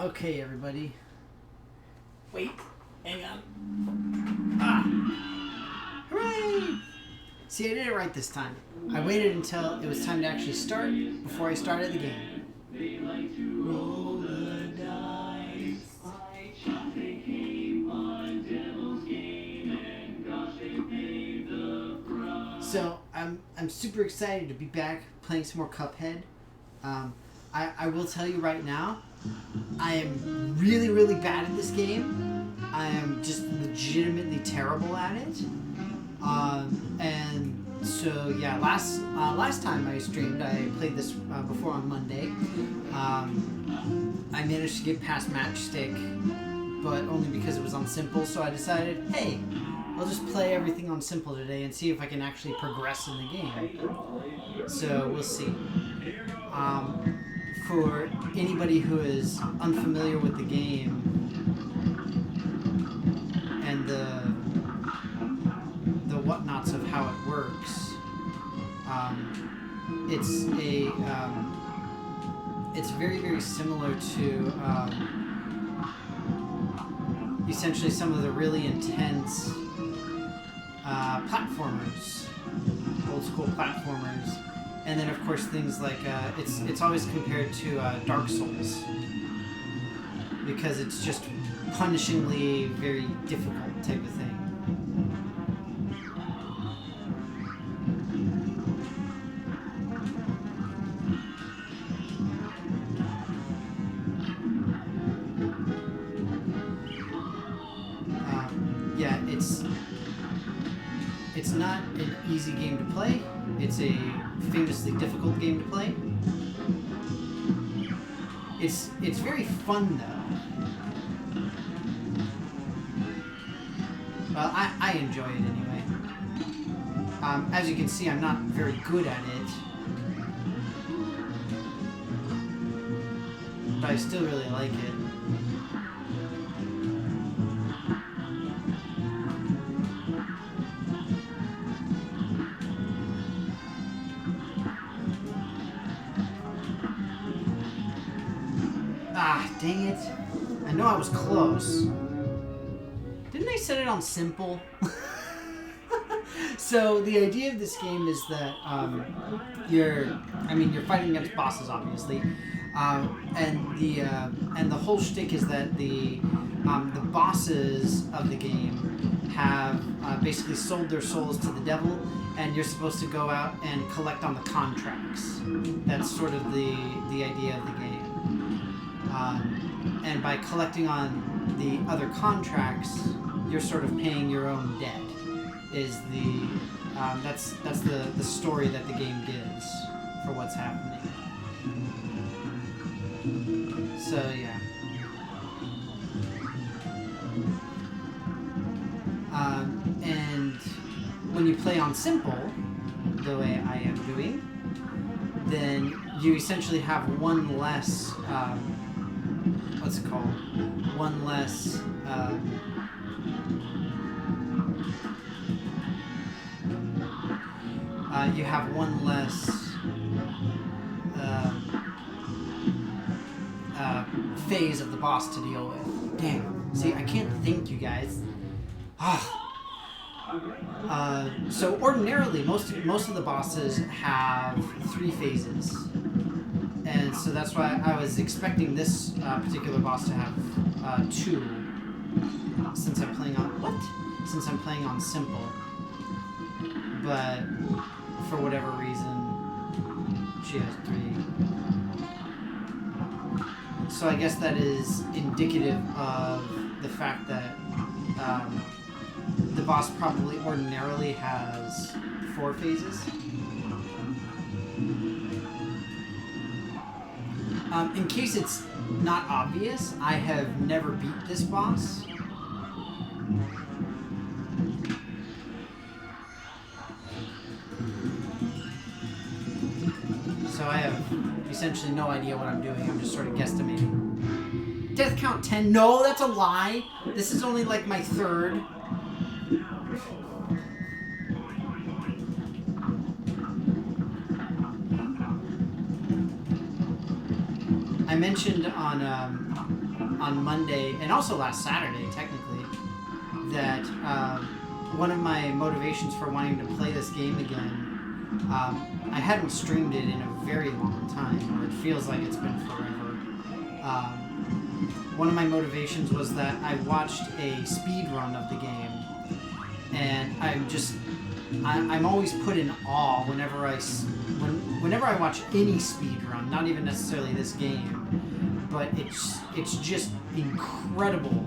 Okay, everybody. Wait, hang on. Ah! Hooray! See, I did it right this time. I waited until it was time to actually start before I started the game. Roll the dice. So I'm super excited to be back playing some more Cuphead. I will tell you right now, I am really, really bad at this game. I am just legitimately terrible at it. And so yeah, last time I streamed, I played this before on Monday. I managed to get past Matchstick, but only because it was on Simple. So I decided, hey, I'll just play everything on Simple today and see if I can actually progress in the game. So we'll see. For anybody who is unfamiliar with the game and the whatnots of how it works, it's very, very similar to essentially some of the really intense platformers, old school platformers. And then, of course, things like it's always compared to Dark Souls because it's just punishingly very difficult type of thing. Yeah, it's not an easy game to play. It's a famously difficult game to play. It's very fun though. Well, I enjoy it anyway. As you can see, I'm not very good at it, but I still really like it. Ah, dang it. I know I was close. Didn't I set it on Simple? So the idea of this game is that you're fighting against bosses, obviously, and the whole shtick is that the bosses of the game have basically sold their souls to the devil, and you're supposed to go out and collect on the contracts. That's sort of the idea of the game. And by collecting on the other contracts, you're sort of paying your own debt. That's the story that the game gives for what's happening. So yeah. And when you play on Simple, the way I am doing, then you essentially have one less. What's it called? One less. You have one less phase of the boss to deal with. Damn. See, I can't think, you guys. So ordinarily, most of the bosses have 3 phases. And so that's why I was expecting this particular boss to have 2, since I'm playing on Simple. But for whatever reason, she has 3. So I guess that is indicative of the fact that the boss probably ordinarily has 4 phases. In case it's not obvious, I have never beat this boss. So I have essentially no idea what I'm doing. I'm just sort of guesstimating. Death count 10. No, that's a lie. This is only like my 3rd. I mentioned on on Monday, and also last Saturday, technically, that one of my motivations for wanting to play this game again, I hadn't streamed it in a very long time, or it feels like it's been forever. One of my motivations was that I watched a speed run of the game, and I'm always put in awe whenever I watch any speed run, not even necessarily this game, but it's just incredible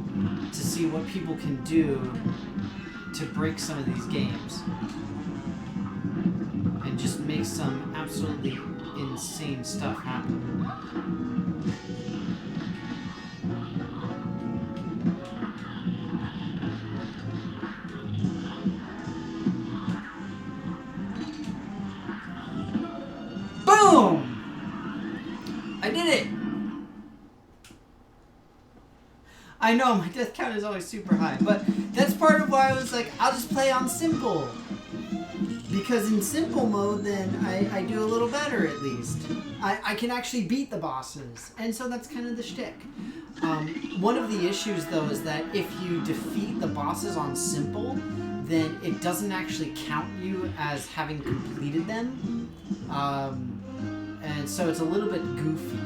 to see what people can do to break some of these games and just make some absolutely insane stuff happen. Boom! I did it! I know, my death count is always super high, but that's part of why I was like, I'll just play on simple. Because in simple mode, then I do a little better at least. I can actually beat the bosses, and so that's kind of the shtick. One of the issues, though, is that if you defeat the bosses on simple, then it doesn't actually count you as having completed them. And so it's a little bit goofy.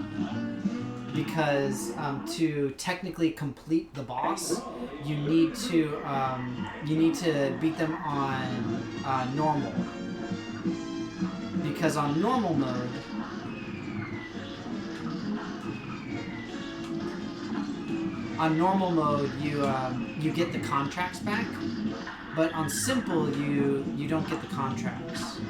Because to technically complete the boss, you need to beat them on normal. Because on normal mode, you get the contracts back, but on simple you don't get the contracts.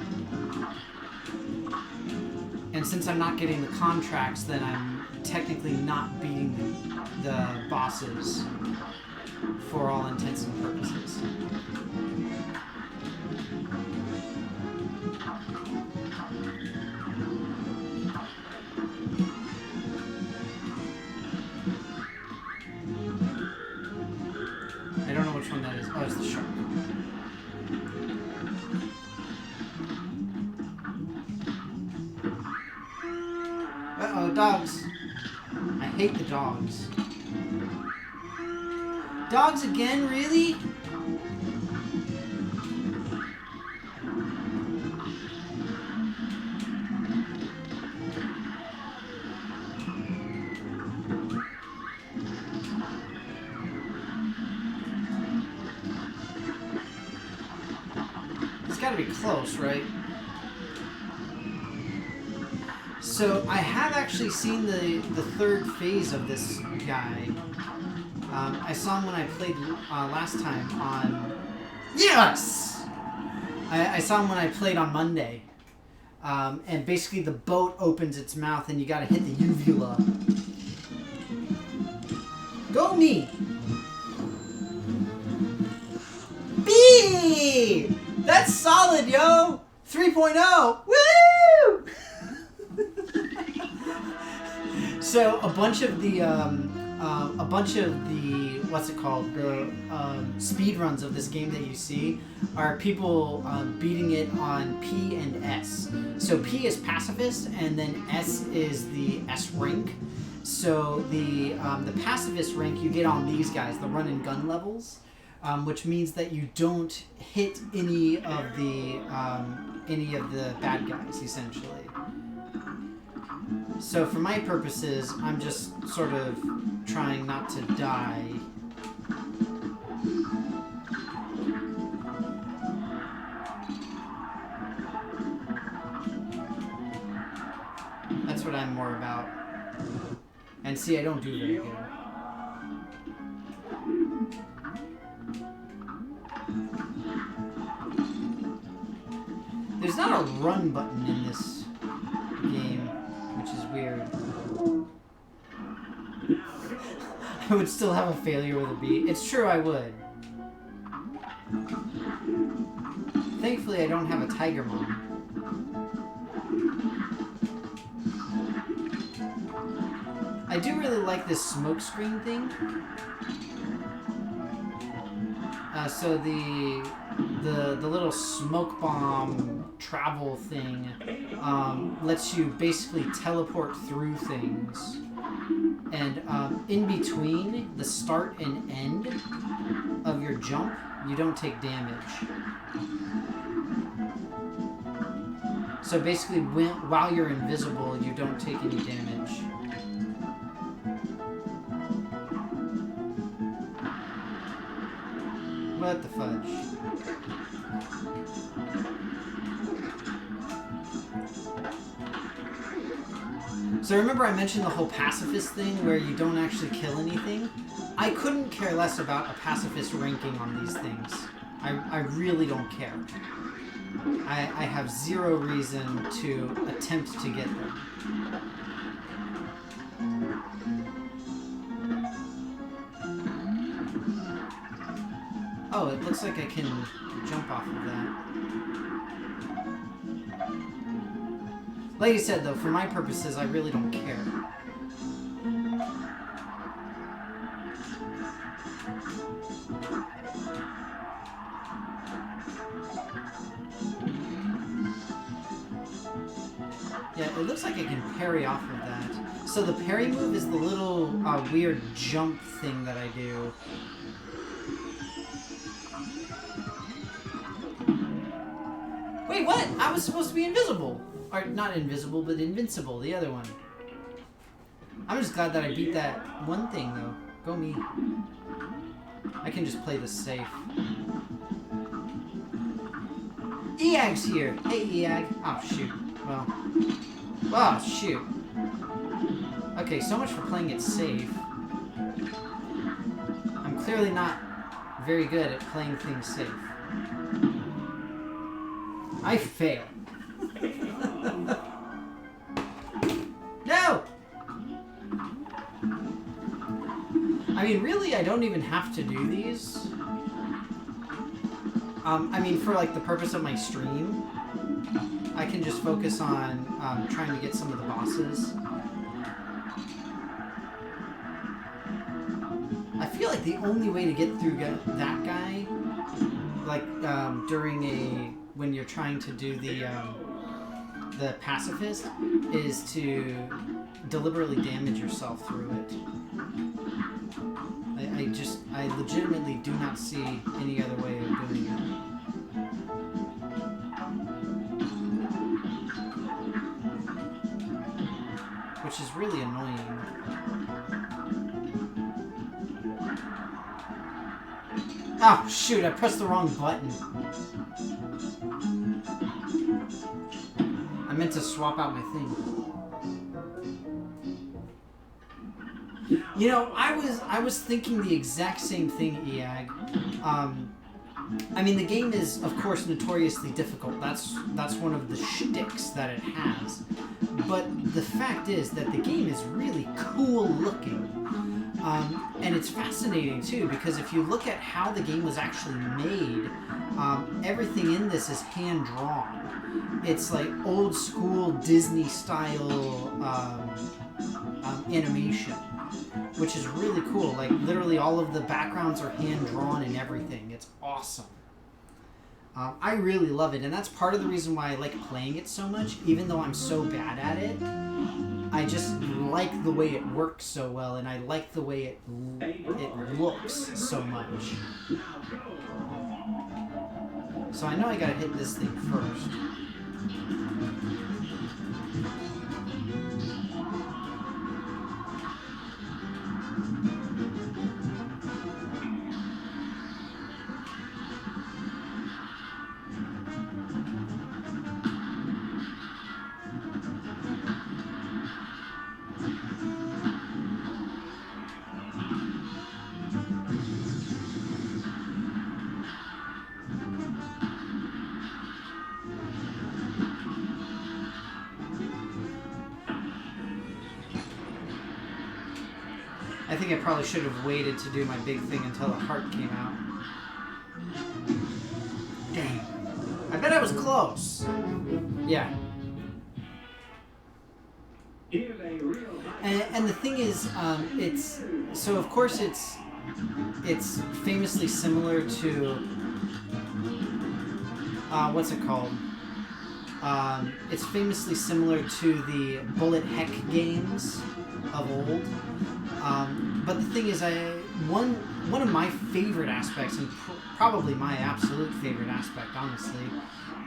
And since I'm not getting the contracts, then I'm technically not beating the bosses for all intents and purposes. I don't know which one that is. Oh, it's the shark. Uh-oh, dogs. I hate the dogs. Dogs again, really? It's gotta be close, right? So I have actually seen the third phase of this guy. I saw him when I played last time on... Yes! I saw him when I played on Monday. And basically the boat opens its mouth and you gotta hit the uvula. Go me! B! That's solid, yo! 3.0! Woo! So a bunch of the what's it called, the speed runs of this game that you see are people beating it on P and S. So P is pacifist, and then S is the S rank. So the pacifist rank you get on these guys, the run and gun levels, which means that you don't hit any of the bad guys essentially. So for my purposes, I'm just sort of trying not to die. That's what I'm more about. And see, I don't do very good. There's not a run button in this game, which is weird. I would still have a failure with a B. It's true, I would. Thankfully, I don't have a tiger mom. I do really like this smoke screen thing. So the the little smoke bomb travel thing lets you basically teleport through things. And in between the start and end of your jump, you don't take damage. So basically, while you're invisible, you don't take any damage. What the fudge? So remember I mentioned the whole pacifist thing where you don't actually kill anything? I couldn't care less about a pacifist ranking on these things. I really don't care. I have zero reason to attempt to get them. Oh, it looks like I can jump off of that. Like I said, though, for my purposes, I really don't care. Yeah, it looks like I can parry off of that. So the parry move is the little weird jump thing that I do. Wait, what? I was supposed to be invisible. Or, not invisible, but invincible, the other one. I'm just glad that I beat that one thing, though. Go me. I can just play this safe. Eag's here! Hey, Eag. Oh, shoot. Well. Oh, shoot. Okay, so much for playing it safe. I'm clearly not very good at playing things safe. I fail. No! I mean, really, I don't even have to do these. I mean, for like the purpose of my stream, I can just focus on trying to get some of the bosses. I feel like the only way to get through that guy, like when you're trying to do the pacifist, is to deliberately damage yourself through it. I legitimately do not see any other way of doing it. Which is really annoying. Oh, shoot, I pressed the wrong button. I meant to swap out my thing. You know, I was thinking the exact same thing, Eag. I mean, the game is, of course, notoriously difficult. That's one of the shticks that it has. But the fact is that the game is really cool looking. And it's fascinating, too, because if you look at how the game was actually made, everything in this is hand-drawn. It's like old-school Disney-style animation, which is really cool. Like, literally all of the backgrounds are hand-drawn and everything. It's awesome. I really love it, and that's part of the reason why I like playing it so much, even though I'm so bad at it. I just like the way it works so well, and I like the way it looks so much. So I know I gotta hit this thing first. I think I probably should have waited to do my big thing until the heart came out. Dang. I bet I was close. Yeah. And the thing is, it's... So, of course, it's famously similar to what's it called? It's famously similar to the bullet heck games of old. But the thing is, one of my favorite aspects, and probably my absolute favorite aspect, honestly,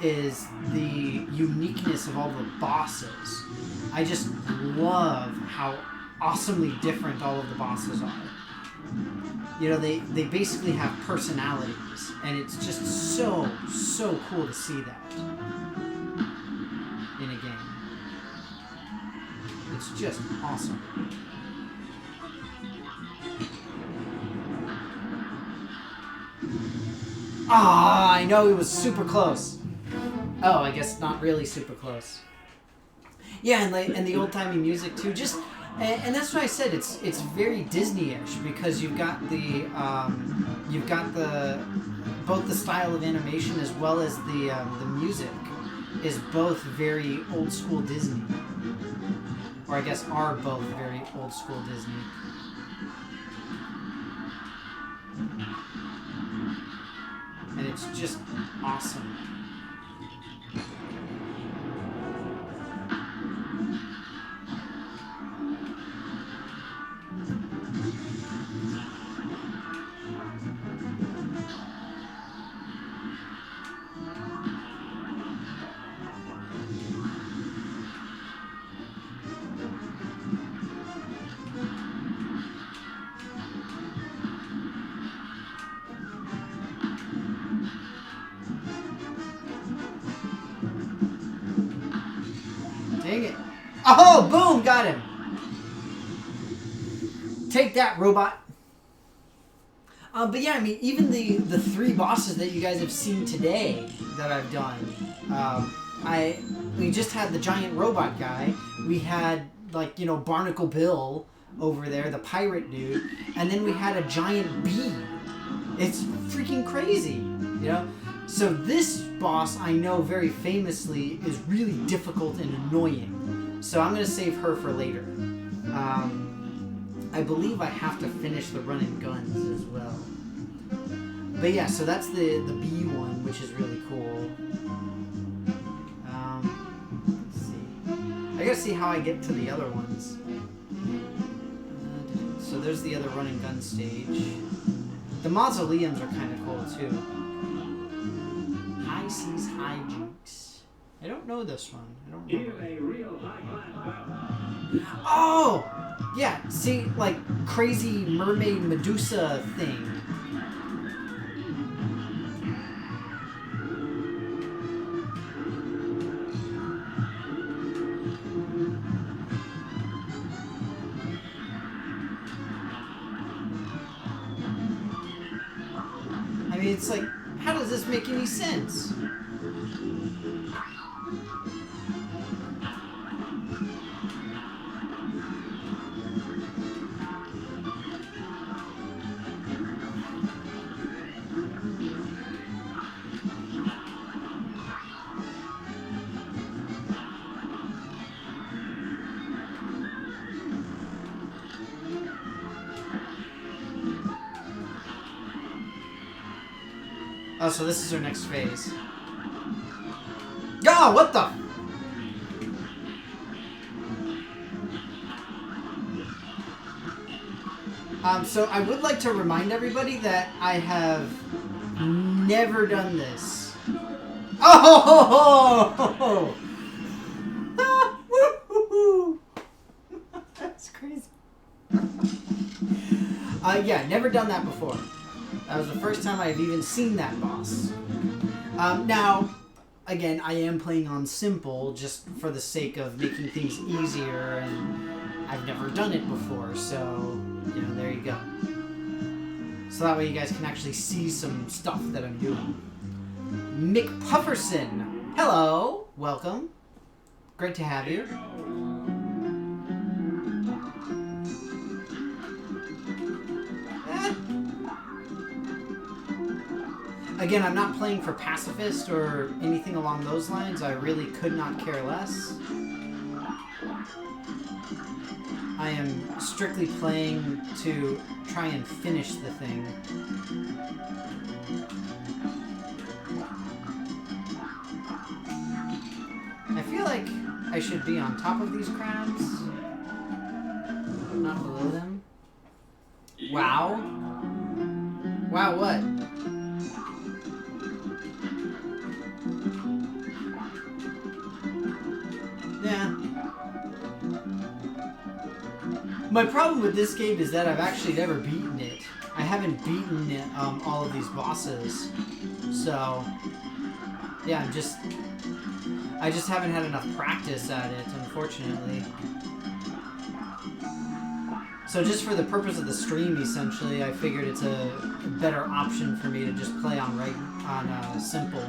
is the uniqueness of all the bosses. I just love how awesomely different all of the bosses are. You know, they basically have personalities, and it's just so cool to see that in a game. It's just awesome. Ah, I know it was super close. Oh, I guess not really super close. Yeah, and the old-timey music too. Just and that's what I said. It's very Disney-ish because you've got the both the style of animation as well as the music is both very old school Disney, or I guess are both very old school Disney. And it's just awesome. Dang it. Oh, boom, got him. Take that, robot. But yeah, I mean, even the three bosses that you guys have seen today that I've done, we just had the giant robot guy. We had, like, you know, Barnacle Bill over there, the pirate dude, and then we had a giant bee. It's freaking crazy, you know? So this boss, I know very famously, is really difficult and annoying. So I'm going to save her for later. I believe I have to finish the run and guns as well. But yeah, so that's the bee one, which is really cool. Let's see. I gotta see how I get to the other ones. So there's the other run and gun stage. The mausoleums are kind of cool too. High Seas Hijinks. I don't know this one. I don't remember. Oh! Yeah, see, like, crazy mermaid Medusa thing. I mean, it's like, how does this make any sense? Oh, so this is our next phase. Oh, what the? So I would like to remind everybody that I have never done this. Oh! That's crazy. Yeah, never done that before. That was the first time I've even seen that boss. Now, again, I am playing on simple just for the sake of making things easier, and I've never done it before, so, you know, there you go. So that way you guys can actually see some stuff that I'm doing. Mick Pufferson, hello, welcome. Great to have you. Again, I'm not playing for pacifist or anything along those lines. I really could not care less. I am strictly playing to try and finish the thing. should be on top of these crabs, not below them. Wow. Wow, what? Yeah. My problem with this game is that I've actually never beaten it. I haven't beaten it, all of these bosses. So, yeah, I just haven't had enough practice at it, unfortunately. So just for the purpose of the stream, essentially, I figured it's a better option for me to just play on simple.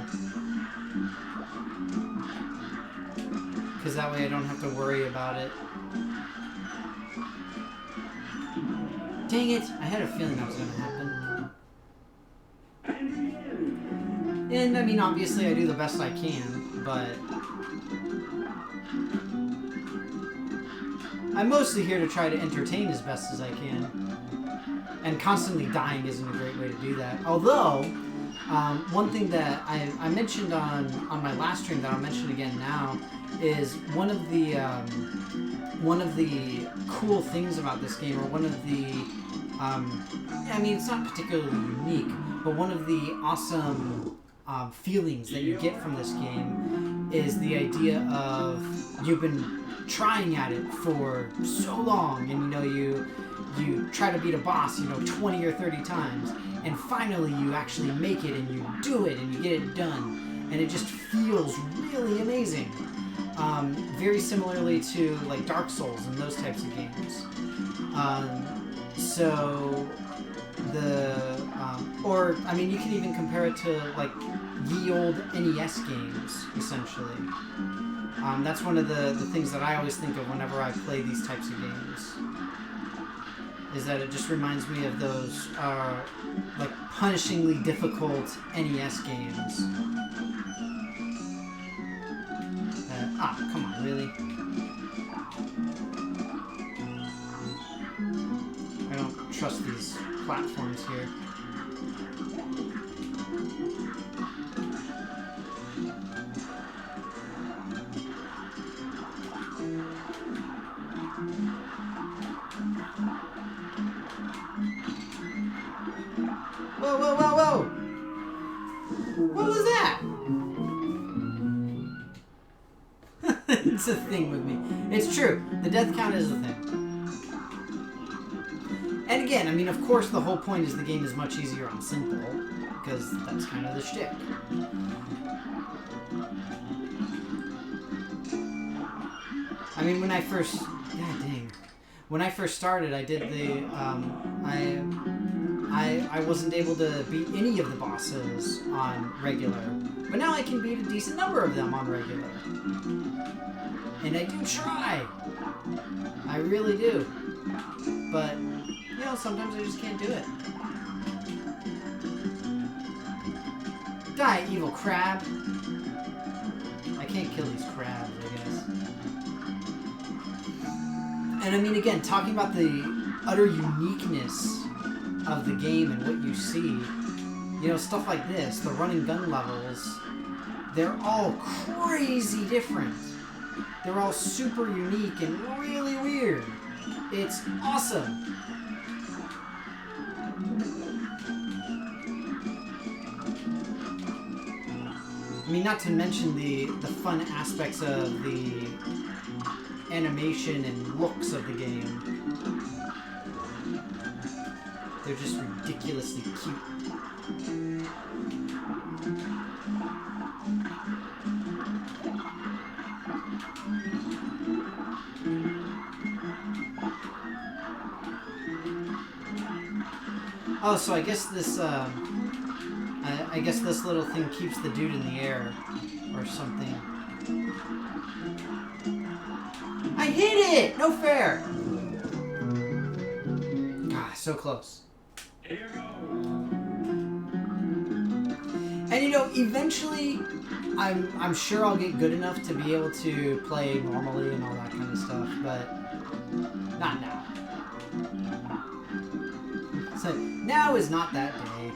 Because that way I don't have to worry about it. Dang it! I had a feeling that was going to happen. And, I mean, obviously I do the best I can, but I'm mostly here to try to entertain as best as I can. And constantly dying isn't a great way to do that. Although, one thing that I mentioned on my last stream that I'll mention again now is one of the cool things about this game, or one of the, I mean, it's not particularly unique, but one of the awesome feelings that you get from this game is the idea of you've been trying at it for so long, and you try to beat a boss 20 or 30 times, and finally you actually make it and you do it and you get it done, and it just feels really amazing. Very similarly to like Dark Souls and those types of games. Or I mean, you can even compare it to like ye old NES games, essentially. That's one of the things that I always think of whenever I play these types of games. Is that it just reminds me of those like punishingly difficult NES games. Come on, really? I don't trust these platforms here. Whoa, whoa, whoa, whoa! What was that? It's a thing with me. It's true. The death count is a thing. And again, I mean, of course, the whole point is the game is much easier on simple, because that's kind of the shtick. I mean, when I first... God dang. When I first started, I did the... I wasn't able to beat any of the bosses on regular. But now I can beat a decent number of them on regular. And I do try. I really do. But, sometimes I just can't do it. Die, evil crab. I can't kill these crabs, I guess. And I mean, again, talking about the utter uniqueness of the game and what you see, stuff like this, the run and gun levels, they're all crazy different. They're all super unique and really weird. It's awesome. I mean, not to mention the fun aspects of the animation and looks of the game. They're just ridiculously cute. Oh, so I guess this, I guess this little thing keeps the dude in the air, or something. I hit it! No fair! Ah, so close. And eventually, I'm sure I'll get good enough to be able to play normally and all that kind of stuff, but not now. So now is not that day.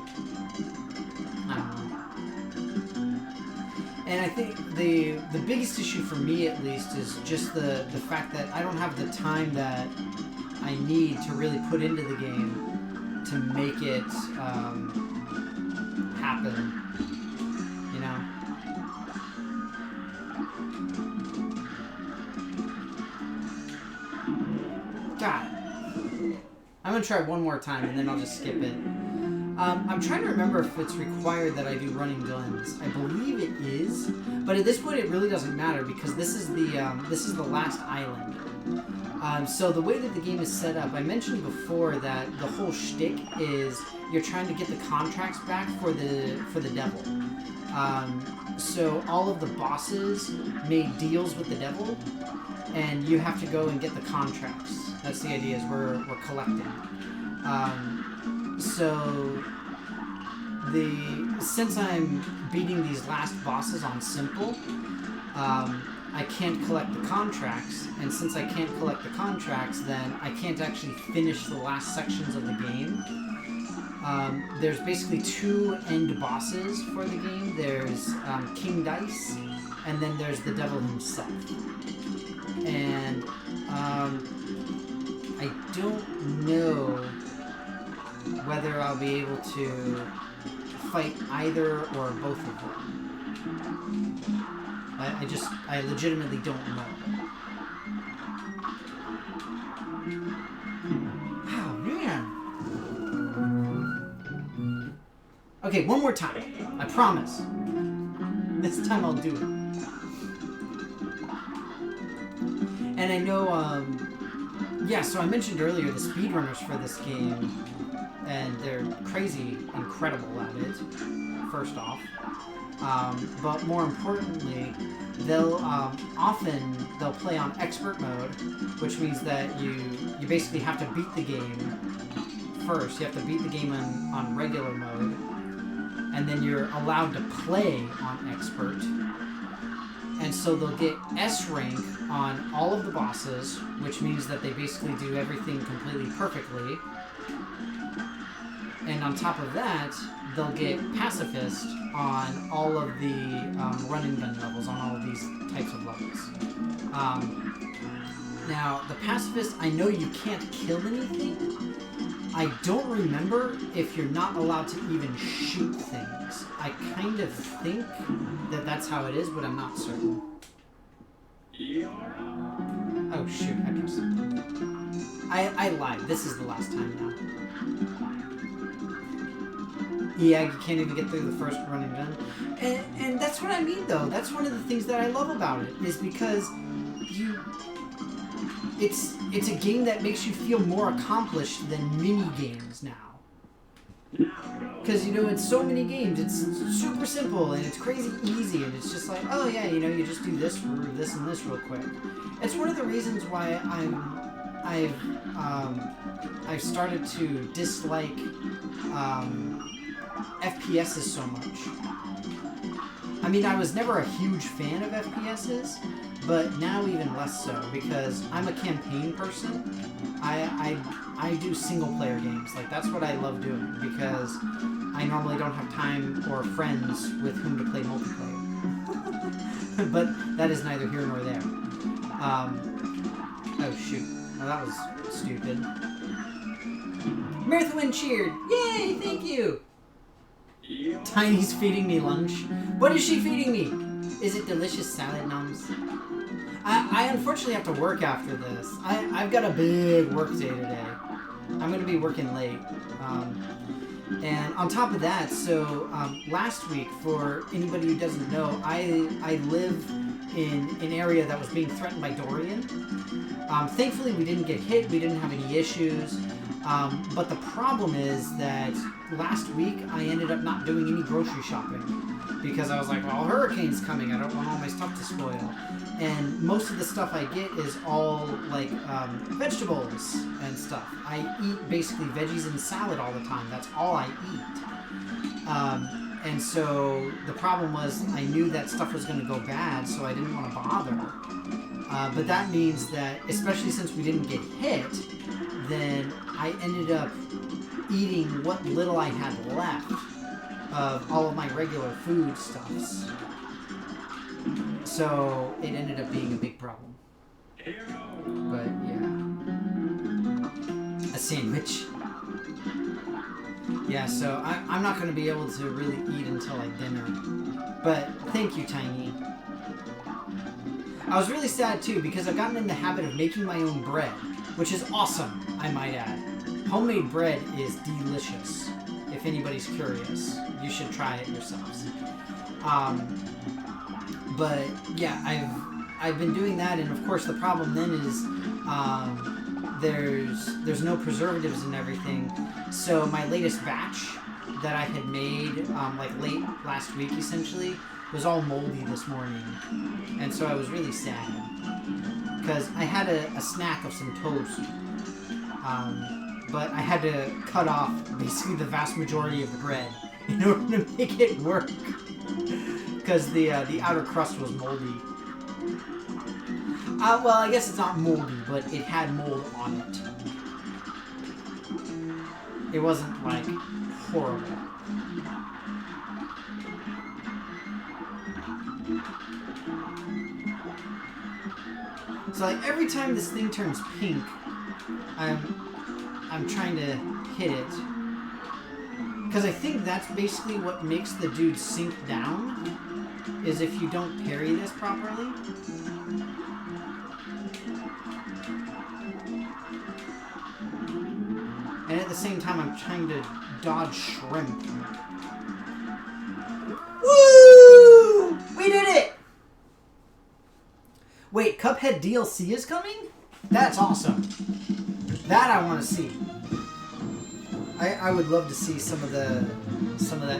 I don't know. And I think the biggest issue for me, at least, is just the fact that I don't have the time that I need to really put into the game to make it happen. You know? God. I'm gonna try one more time and then I'll just skip it. I'm trying to remember if it's required that I do running guns. I believe it is, but at this point it really doesn't matter because this is the last island. So the way that the game is set up, I mentioned before that the whole shtick is you're trying to get the contracts back for the devil. So all of the bosses made deals with the devil, and you have to go and get the contracts. That's the idea, is we're collecting. So since I'm beating these last bosses on simple, I can't collect the contracts, and since I can't collect the contracts, then I can't actually finish the last sections of the game. There's basically 2 end bosses for the game. There's King Dice, and then there's the devil himself. And I don't know whether I'll be able to fight either or both of them. I legitimately don't know. Oh, man. Okay, one more time. I promise. This time I'll do it. And I know, yeah, so I mentioned earlier the speedrunners for this game, and they're crazy incredible at it, first off. But more importantly, they'll play on expert mode, which means that you basically have to beat the game first. You have to beat the game on regular mode, and then you're allowed to play on expert. And so they'll get S rank on all of the bosses, which means that they basically do everything completely perfectly. And on top of that, they'll get Pacifist on all of the run and gun levels, on all of these types of levels. Now, the Pacifist, I know you can't kill anything. I don't remember if you're not allowed to even shoot things. I kind of think that that's how it is, but I'm not certain. Oh shoot, I pressed it. I lied. This is the last time now. Yeah, you can't even get through the first run and gun. And that's what I mean, though. That's one of the things that I love about it, is because it's a game that makes you feel more accomplished than mini games now. Because, you know, in so many games, it's super simple and it's crazy easy, and it's just like, oh yeah, you know, you just do this or this and this real quick. It's one of the reasons why I've started to dislike FPSs so much. I mean, I was never a huge fan of FPSs, but now even less so, because I'm a campaign person. I do single-player games. Like, that's what I love doing, because I normally don't have time or friends with whom to play multiplayer. But that is neither here nor there. Oh, shoot. Well, that was stupid. Mirthwin cheered! Yay, thank you! Tiny's feeding me lunch. What is she feeding me? Is it delicious salad, Noms? I unfortunately have to work after this. I've got a big work day today. I'm going to be working late. And on top of that, so last week, for anybody who doesn't know, I live in an area that was being threatened by Dorian. Thankfully, we didn't get hit. We didn't have any issues. But the problem is that last week I ended up not doing any grocery shopping because I was like, well, hurricane's coming. I don't want all my stuff to spoil. And most of the stuff I get is all like vegetables and stuff. I eat basically veggies and salad all the time. That's all I eat. And so the problem was I knew that stuff was going to go bad, so I didn't want to bother. But that means that, especially since we didn't get hit, then I ended up eating what little I had left of all of my regular food stuffs. So it ended up being a big problem. But yeah. A sandwich. Yeah, so I'm not going to be able to really eat until like dinner. But thank you, Tiny. I was really sad too because I've gotten in the habit of making my own bread, which is awesome, I might add. Homemade bread is delicious. If anybody's curious, you should try it yourselves. But yeah, I've been doing that, and of course the problem then is there's no preservatives and everything. So my latest batch that I had made like late last week essentially was all moldy this morning, and so I was really sad because I had a snack of some toast, but I had to cut off basically the vast majority of the bread in order to make it work because the outer crust was moldy. Well, I guess it's not moldy, but it had mold on it. It wasn't like horrible. So like every time this thing turns pink, I'm trying to hit it. Because I think that's basically what makes the dude sink down, is if you don't parry this properly. And at the same time, I'm trying to dodge shrimp. Woo! We did it! Wait, Cuphead DLC is coming? That's awesome. That I want to see. I would love to see some of that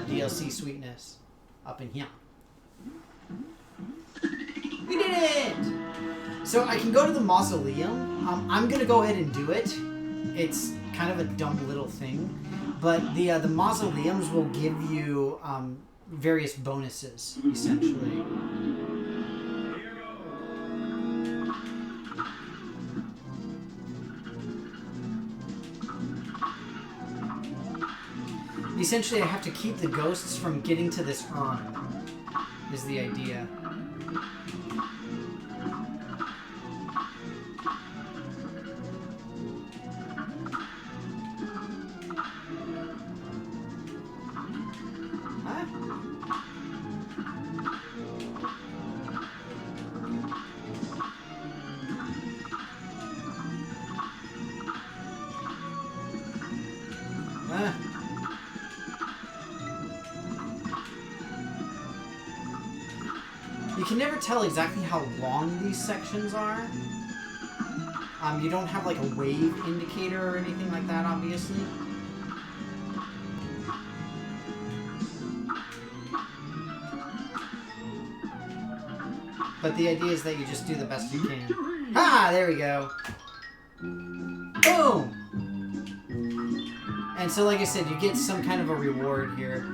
DLC sweetness up in here. We did it! So I can go to the mausoleum. I'm gonna go ahead and do it. It's kind of a dumb little thing, but the mausoleums will give you various bonuses essentially. Essentially, I have to keep the ghosts from getting to this urn, is the idea. You can never tell exactly how long these sections are. You don't have like a wave indicator or anything like that, obviously. But the idea is that you just do the best you can. Ah, there we go. Boom! And so, like I said, you get some kind of a reward here.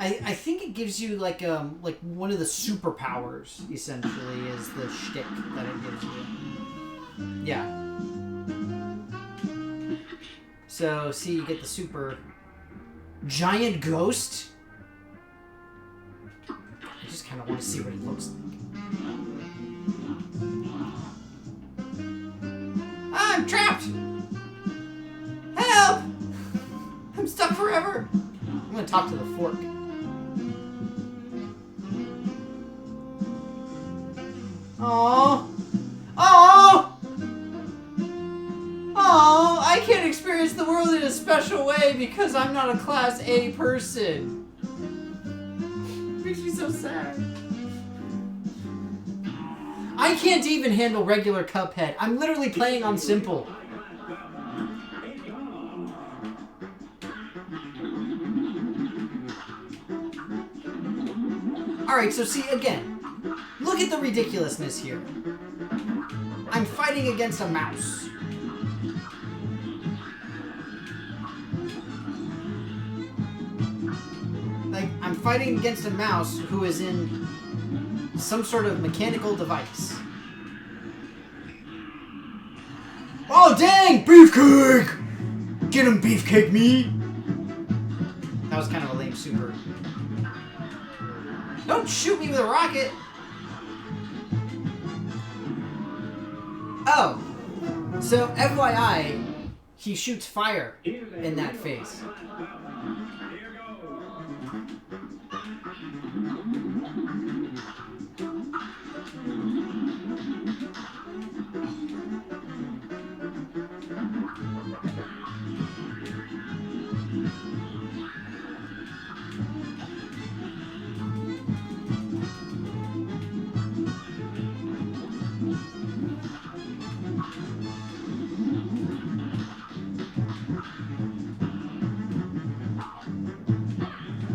I think it gives you like one of the superpowers, essentially, is the shtick that it gives you. Yeah. So, see, you get the super giant ghost. I just kind of want to see what it looks like. I'm trapped! Help! I'm stuck forever! I'm gonna talk to the fork. Oh, oh, oh! I can't experience the world in a special way because I'm not a Class A person. It makes me so sad. I can't even handle regular Cuphead. I'm literally playing on simple. Alright, so see, again, look at the ridiculousness here. I'm fighting against a mouse. Like, I'm fighting against a mouse who is in some sort of mechanical device. Oh, dang! Beefcake! Get him, Beefcake me! That was kind of a lame super. Don't shoot me with a rocket! Oh. So, FYI, he shoots fire in that phase.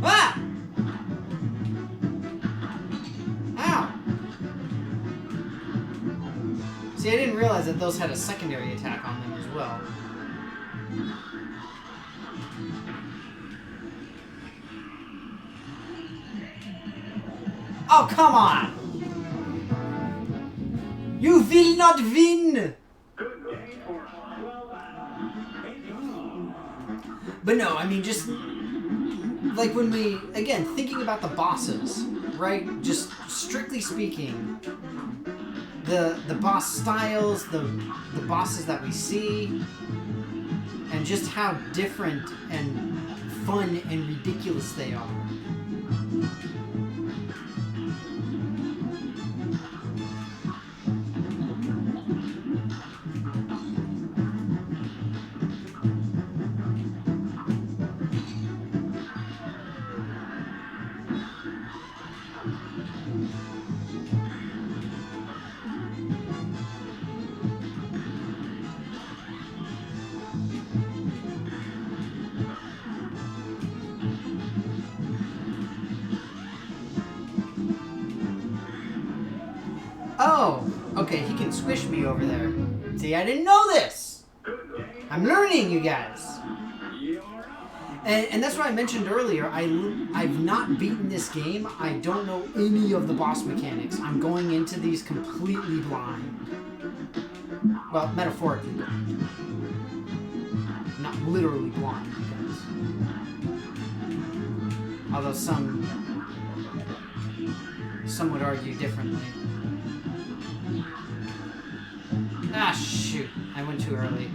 Ah! Ow! See, I didn't realize that those had a secondary attack on them as well. Oh, come on! You will not win! But no, I mean, just... like when we... again, thinking about the bosses, right? Just strictly speaking, the boss styles, the bosses that we see, and just how different and fun and ridiculous they are. Oh, okay, he can squish me over there. See, I didn't know this! I'm learning, you guys! And that's what I mentioned earlier. I've not beaten this game. I don't know any of the boss mechanics. I'm going into these completely blind. Well, metaphorically blind. Not literally blind, because... although some would argue differently. Ah, shoot. I went too early.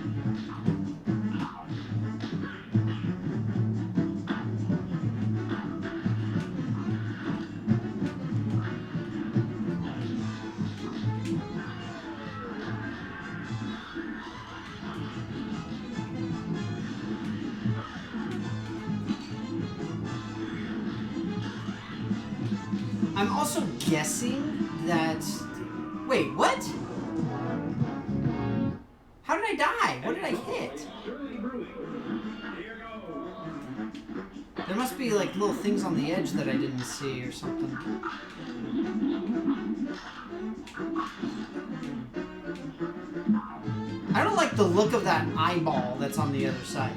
I'm also guessing that... wait, what? How did I die? What did I hit? There must be like little things on the edge that I didn't see or something. I don't like the look of that eyeball that's on the other side.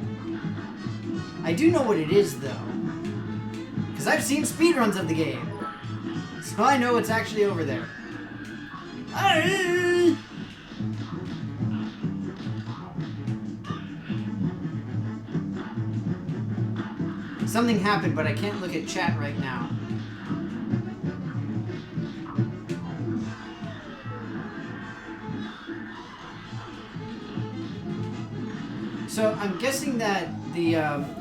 I do know what it is though. Because I've seen speedruns of the game. So I know it's actually over there. Something happened, but I can't look at chat right now. So I'm guessing that the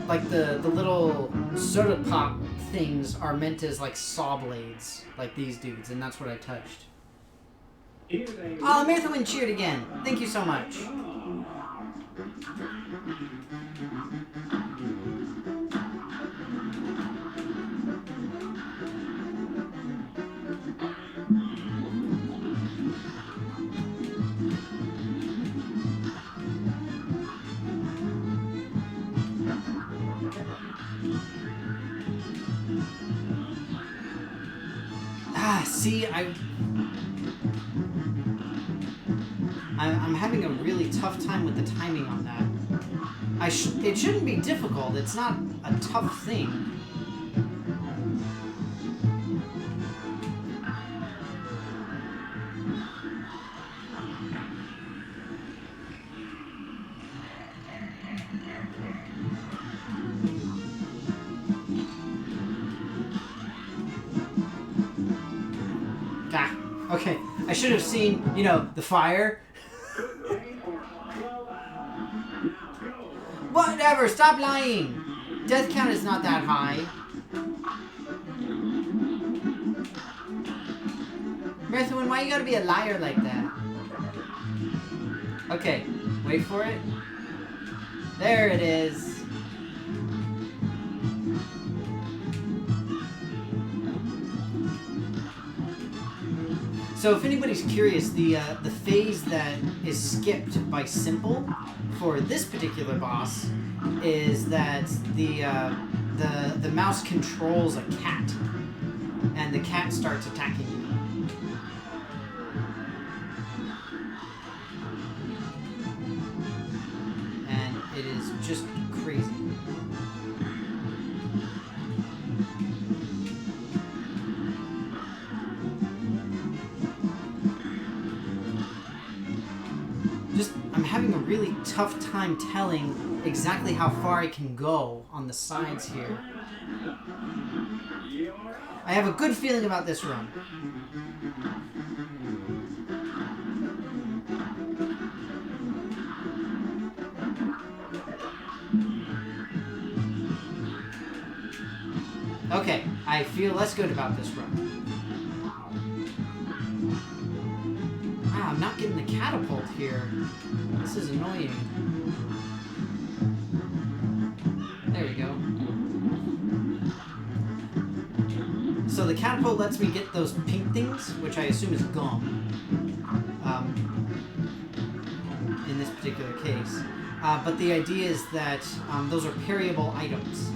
like the little soda pop things are meant as like saw blades, like these dudes, and that's what I touched. Oh, Marathon cheered again. Thank you so much. See, I'm having a really tough time with the timing on that. It shouldn't be difficult. It's not a tough thing. I should have seen, you know, the fire. Whatever, stop lying. Death count is not that high. Marathon, why you gotta be a liar like that? Okay, wait for it. There it is. So if anybody's curious, the phase that is skipped by simple for this particular boss is that the mouse controls a cat, and the cat starts attacking you. And it is just crazy. I'm having a really tough time telling exactly how far I can go on the sides here. I have a good feeling about this run. Okay, I feel less good about this run. Wow, I'm not getting the catapult here. This is annoying. There we go. So the catapult lets me get those pink things, which I assume is gum. In this particular case. But the idea is that those are parryable items.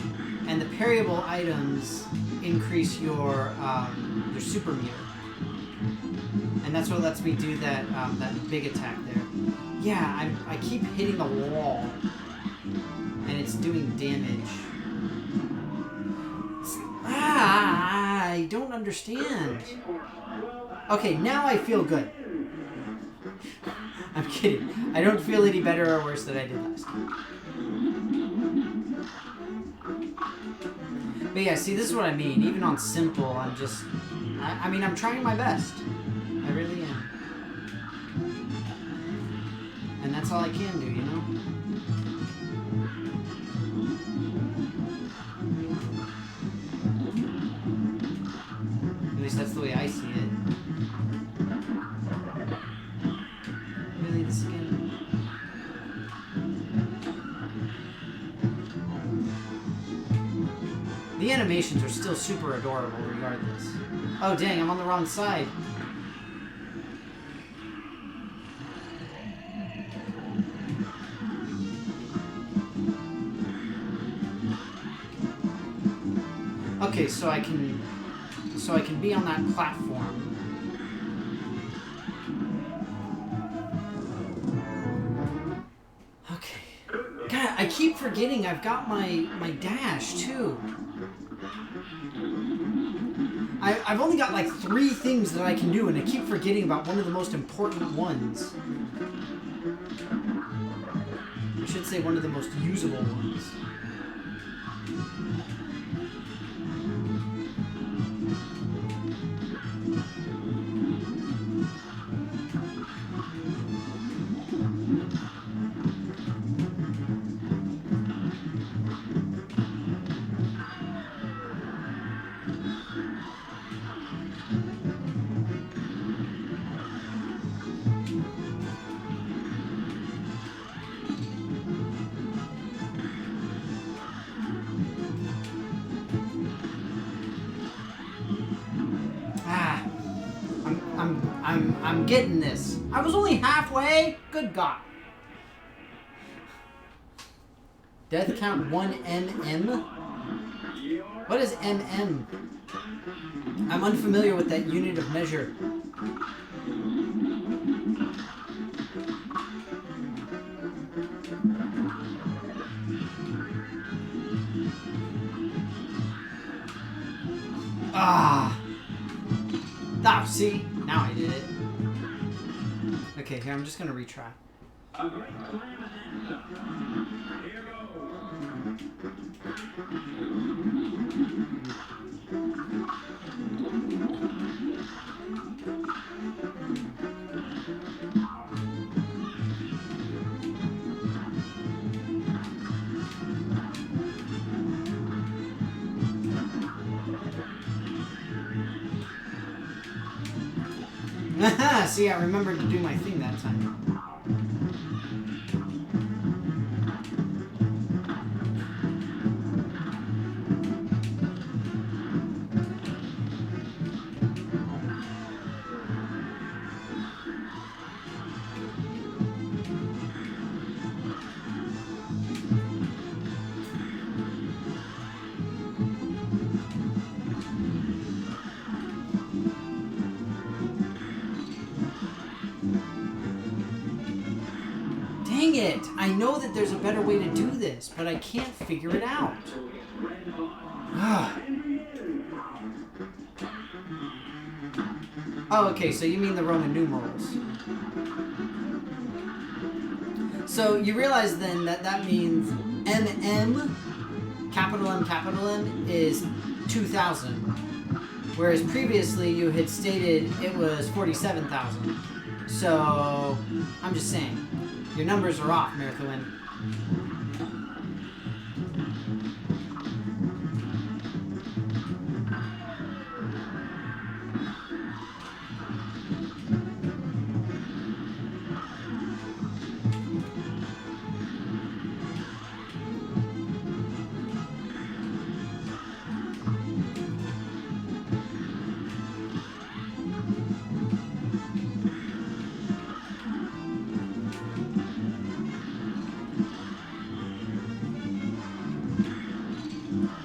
And the parryable items increase your super meter. And that's what lets me do that that big attack there. Yeah, I keep hitting the wall, and it's doing damage. I don't understand. Okay, now I feel good. I'm kidding. I don't feel any better or worse than I did last time. But yeah, see, this is what I mean. Even on simple, I'm just... I mean, I'm trying my best. I really am. And that's all I can do, you know? At least that's the way I see it. Really, this again? The animations are still super adorable regardless. Oh dang, I'm on the wrong side. Okay, so I can be on that platform. Okay. God, I keep forgetting I've got my dash too. I've only got like 3 things that I can do, and I keep forgetting about one of the most important ones. I should say one of the most usable ones. I'm getting this. I was only halfway. Good God. Death count 1 MM? What is MM? I'm unfamiliar with that unit of measure. Ah, see? Now I did it. Okay, here, I'm just gonna retry. See, I remembered to do my thing that time. Dang it! I know that there's a better way to do this, but I can't figure it out. Oh, okay, so you mean the Roman numerals. So you realize then that that means capital M, is 2,000. Whereas previously you had stated it was 47,000. So, I'm just saying. Your numbers are off, Marathon.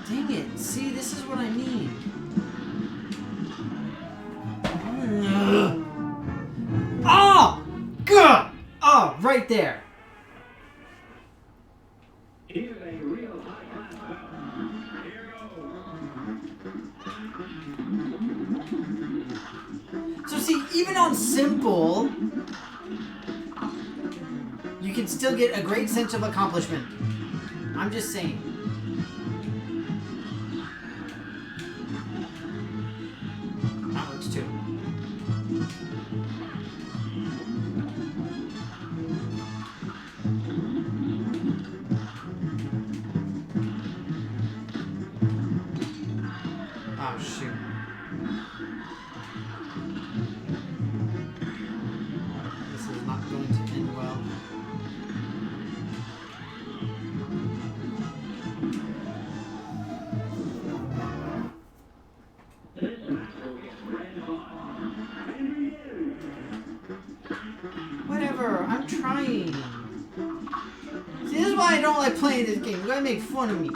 Dang it. See, this is what I mean. Oh! Good! Oh, right there. So see, even on simple, you can still get a great sense of accomplishment. I'm just saying. That works too. Oh, shoot. This is not going to end well. Whatever, I'm trying. See, this is why I don't like playing this game. You gotta make fun of me.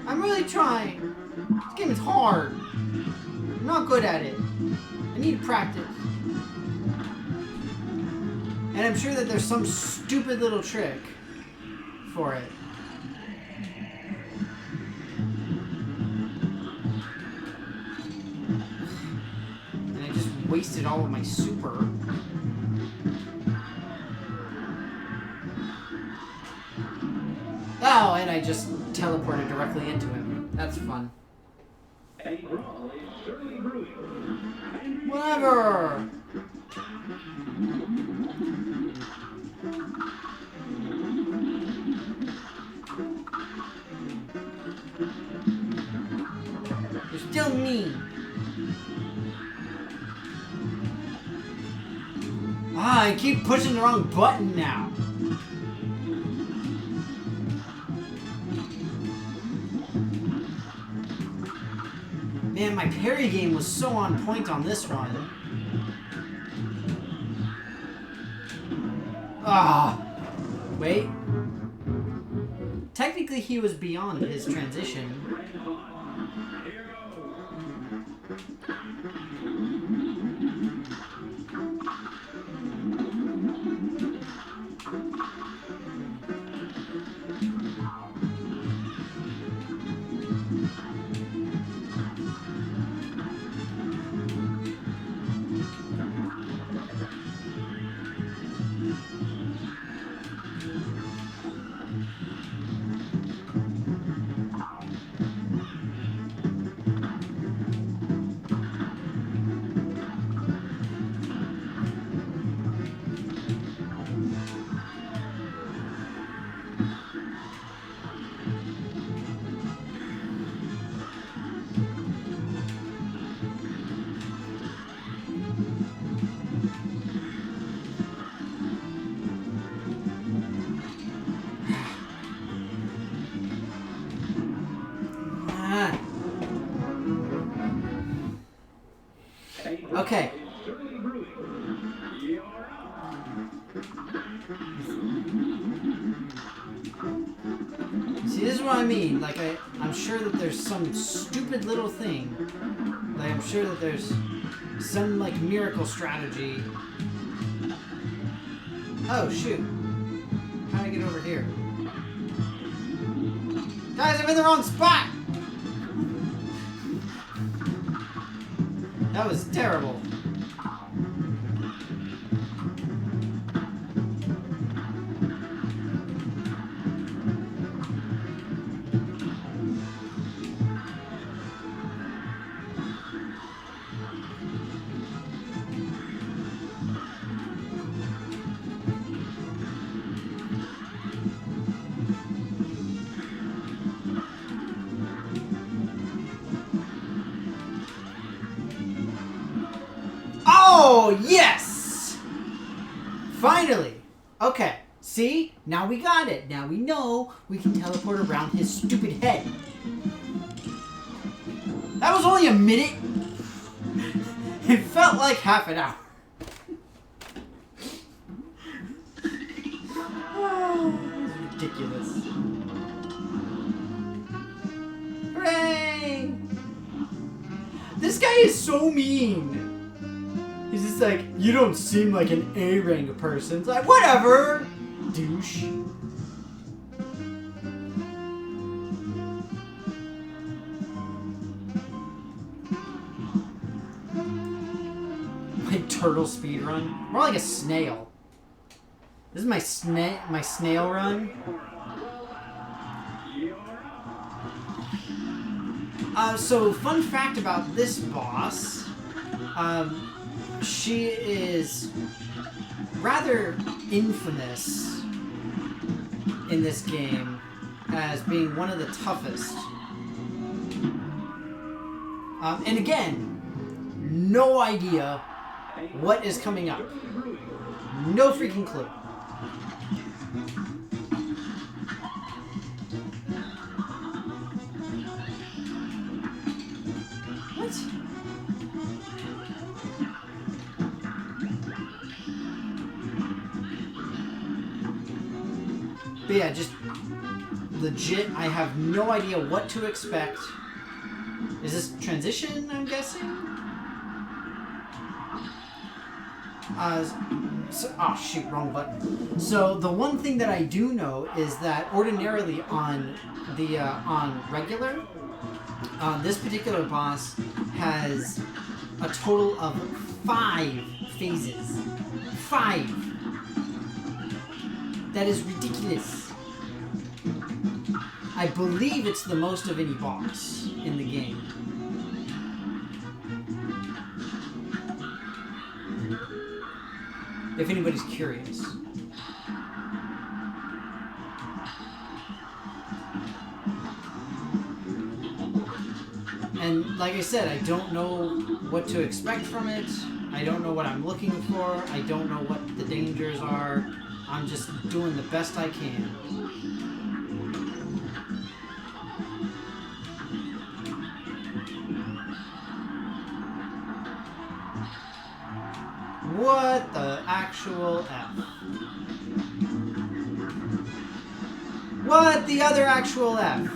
I'm really trying. This game is hard. I'm not good at it. I need practice. And I'm sure that there's some stupid little trick for it. And I just wasted all of my super. Oh, and I just teleported directly into him. That's fun. Whatever! You're still mean. Ah, I keep pushing the wrong button now. Man, my parry game was so on point on this one. Ah, wait. Technically, he was beyond his transition. Okay. See, this is what I mean. Like, I'm sure that there's some stupid little thing. Like, I'm sure that there's some, like, miracle strategy. Oh, shoot. How do I get over here? Guys, I'm in the wrong spot! That was terrible. Oh, yes! Finally! Okay, see? Now we got it. Now we know we can teleport around his stupid head. That was only a minute. It felt like half an hour. Oh, this is ridiculous. Hooray! This guy is so mean. He's just like, you don't seem like an A-rank person. It's like, whatever, douche. My turtle speed run. More like a snail. This is my snail run. So fun fact about this boss. She is rather infamous in this game as being one of the toughest. And again, no idea what is coming up. No freaking clue. But yeah, just legit, I have no idea what to expect. Is this transition, I'm guessing? Oh shoot, wrong button. So the one thing that I do know is that ordinarily on the on regular, this particular boss has a total of 5 phases. 5. That is ridiculous. I believe it's the most of any boss in the game. If anybody's curious. And like I said, I don't know what to expect from it. I don't know what I'm looking for. I don't know what the dangers are. I'm just doing the best I can. What the actual F? What the other actual F?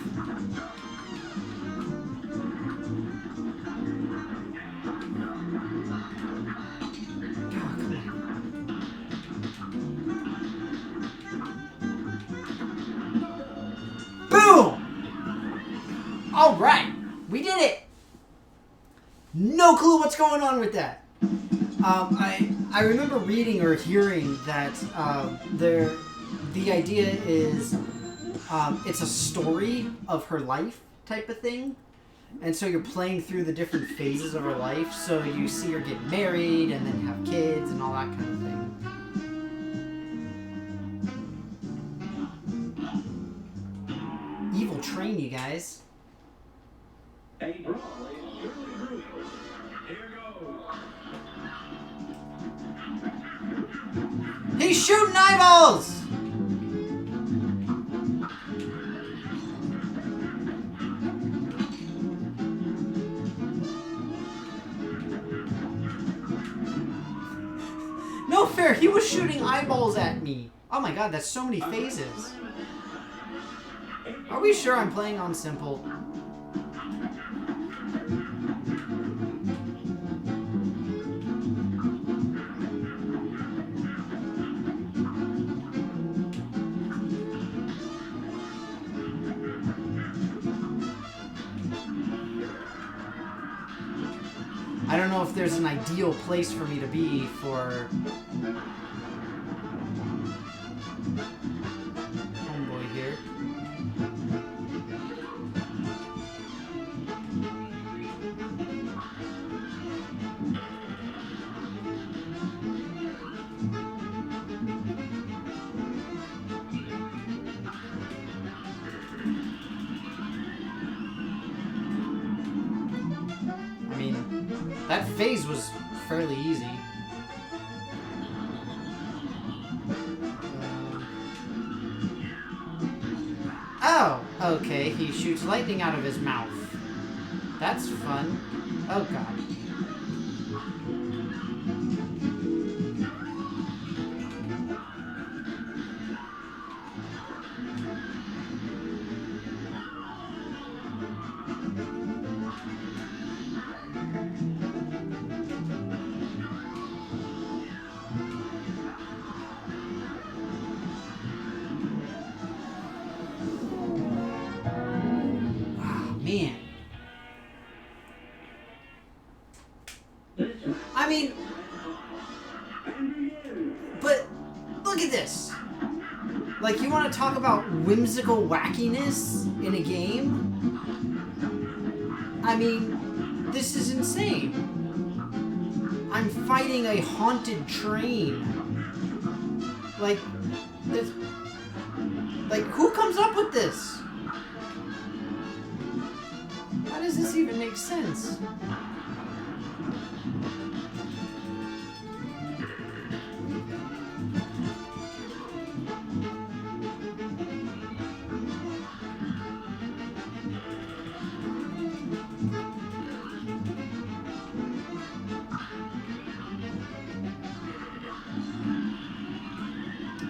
Alright, we did it! No clue what's going on with that. I remember reading or hearing that the idea is it's a story of her life type of thing. And so you're playing through the different phases of her life. So you see her get married and then have kids and all that kind of thing. Evil train, you guys. He's shooting eyeballs! fair, he was shooting eyeballs at me. Oh my god, that's so many phases. Are we sure I'm playing on simple? I don't know if there's an ideal place for me to be for homeboy here. I mean, that phase was fairly easy. Oh, okay. He shoots lightning out of his mouth. That's fun. Oh god. Man. I mean, but look at this. Like, you want to talk about whimsical wackiness in a game? I mean, this is insane. I'm fighting a haunted train. Like, this, like, who comes up with this? How does this even make sense?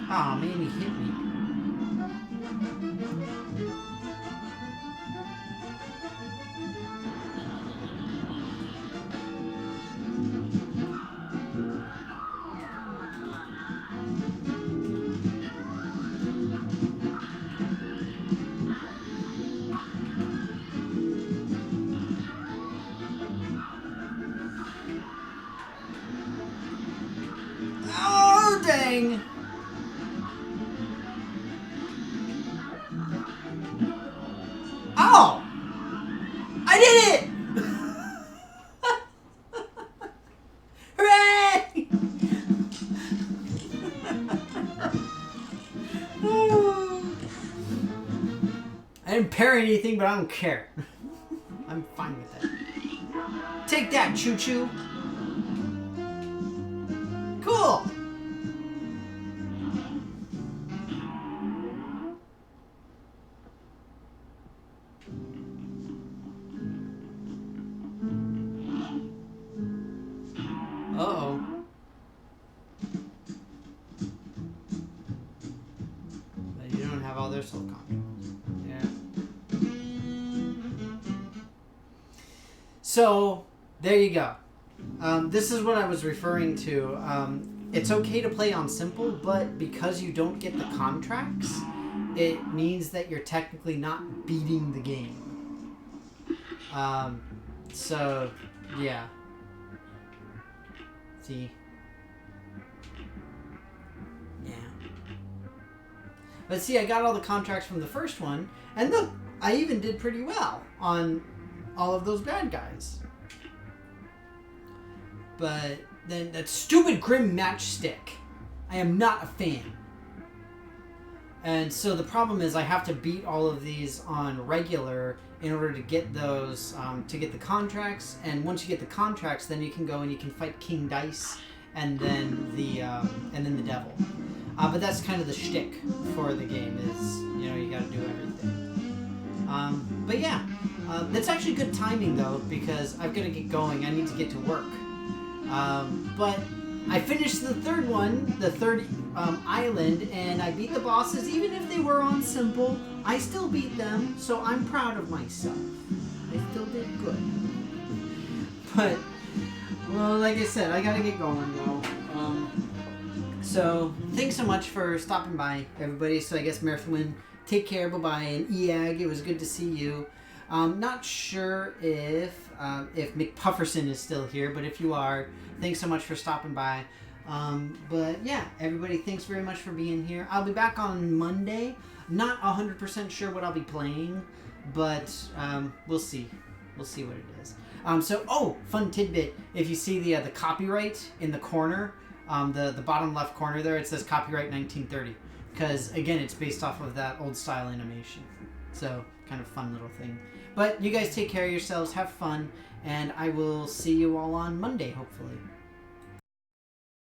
Aw, man, he hit me. Oh, dang! Oh! I did it! Hooray! I didn't parry anything, but I don't care. I'm fine with that. Take that, choo-choo. Cool! Uh-oh. But you don't have all their soul contracts. Yeah. So, there you go. This is what I was referring to. It's okay to play on simple, but because you don't get the contracts, it means that you're technically not beating the game. So, yeah. See? Yeah. But see, I got all the contracts from the first one, and look, I even did pretty well on all of those bad guys. But then that stupid Grim matchstick, I am not a fan. And so the problem is I have to beat all of these on regular in order to get those, to get the contracts. And once you get the contracts, then you can go and you can fight King Dice and then the devil. But that's kind of the shtick for the game is, you know, you got to do everything. But yeah, that's actually good timing though, because I've got to get going. I need to get to work. But I finished the third one, the third island, and I beat the bosses. Even if they were on simple, I still beat them, so I'm proud of myself. I still did good. But, well, like I said, I gotta get going, though. So, thanks so much for stopping by, everybody. So, I guess Merthwin, take care, bye-bye. And Eag, it was good to see you. Not sure if McPufferson is still here, but if you are, thanks so much for stopping by. But yeah, everybody, thanks very much for being here. I'll be back on Monday. Not 100% sure what I'll be playing, but we'll see. We'll see what it is. Fun tidbit. If you see the copyright in the corner, the bottom left corner there, it says copyright 1930. Because, again, it's based off of that old style animation. So, kind of fun little thing. But you guys take care of yourselves, have fun, and I will see you all on Monday, hopefully.